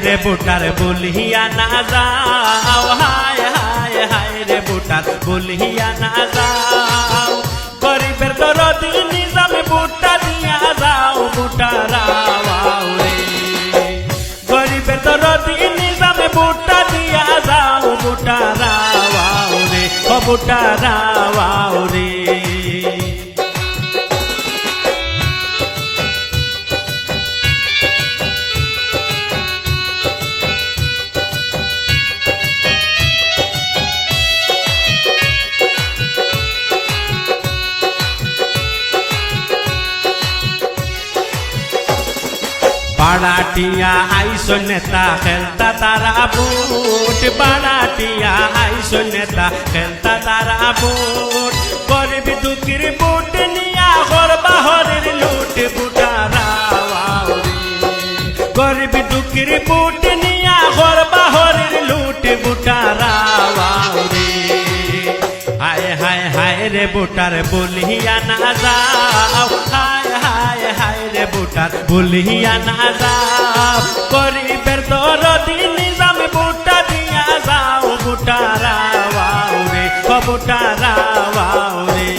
রে বুটার বলিয়া না যাও, হায় হায় হায় রে বুটার বলিয়া না যাও। গরিবের দরদি নিজামে বুটা দিয়া যাও, বুটারাও রে। গরিবের দরদি নিজামে বুটা দিয়া যাও, বুটারাও রে, ও বুটারাও রে। বাড়াটিয়া আইসো নেতা খেলতা তারা বুট, বাড়াটিয়া আইসো নেতা খেলতা তারা বুট। গরিব দুঃখীর বুট নিয়া করবা হরের লুট, বুটারাও রে। গরিব দুঃখীর বুট নিয়া করবা হরের লুট, বুটারাও রে। হায় হায় হায় রে বুটার বলিয়া না যাও, হায় হায় হায় রে বুটার বলিয়া না যাও। গরিবের দরদি নিজামে বুটা দিয়া যাও, বুটারাও রে, ও বুটারাও রে।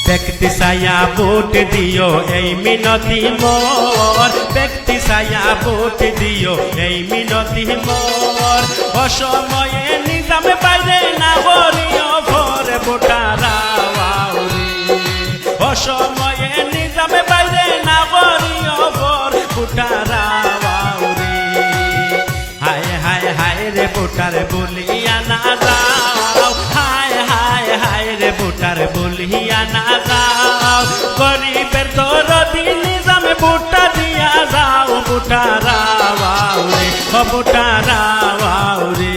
ব্যক্তি ছায়া ভোট দিও এই মিনতি মোর, ব্যক্তি ছায়া ভোট দিও এই মিনতি মোর। অসময়ে নিজামে বাইরে না করিও ভোর, বুটারাও রে। অসময়ে নিজামে বাইরে না করিও ভোর, বুটারাও রে। হায় হায় হায় রে বুটার বলিয়া না যাও, হায় হায় হায় রে বুটার বলিয়া না যাও। গরিবের দরদি নিজামে বুটা দিয়া যাও, বুটারাও রে, ও বুটারাও রে।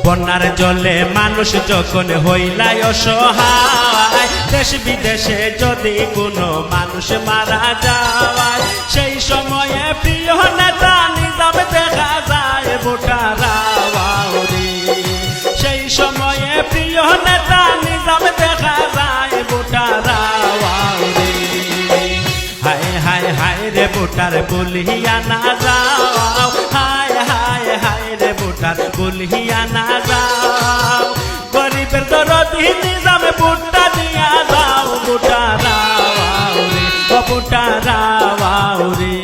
বন্যার জলে মানুষ যখন হইলাই অসহায়, দেশ বিদেশে যদি কোনো মানুষ মারা যায়, সেই সময়ে প্রিয় নেতা নিজাম দেখা যায়, বুটারাও রে। সেই সময়ে প্রিয় নেতা নিজাম দেখা যায়, বুটারাও রে। হায় হায় হায় রে বুটার বলিয়া না যাও, হায় হায় হায় রে বুটার বলিয়া না যাও। গরিবের দরদি নিজামে বুটা দিয়া যাও, বুটারাও রে, ও বুটারাও রে।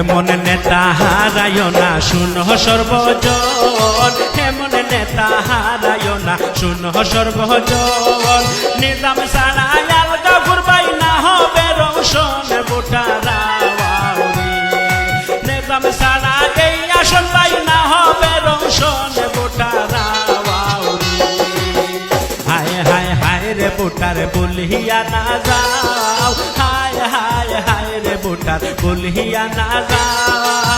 এমন নেতা হারায় না শুনো সর্বজন, এমন নেতা হারায় না শুনো সর্বজন। নিজাম ছাড়া আলগা ঘুরবাই না হবে রোশন, বুটারাও রে। নিজাম ছাড়া এই আসন পাই না হবে রোশন, বুটারাও রে। হায় হায় হায় রে বুটার বলিয়া না যাও, হায় হায় হায় রে বুটার বলিয়া না যাও।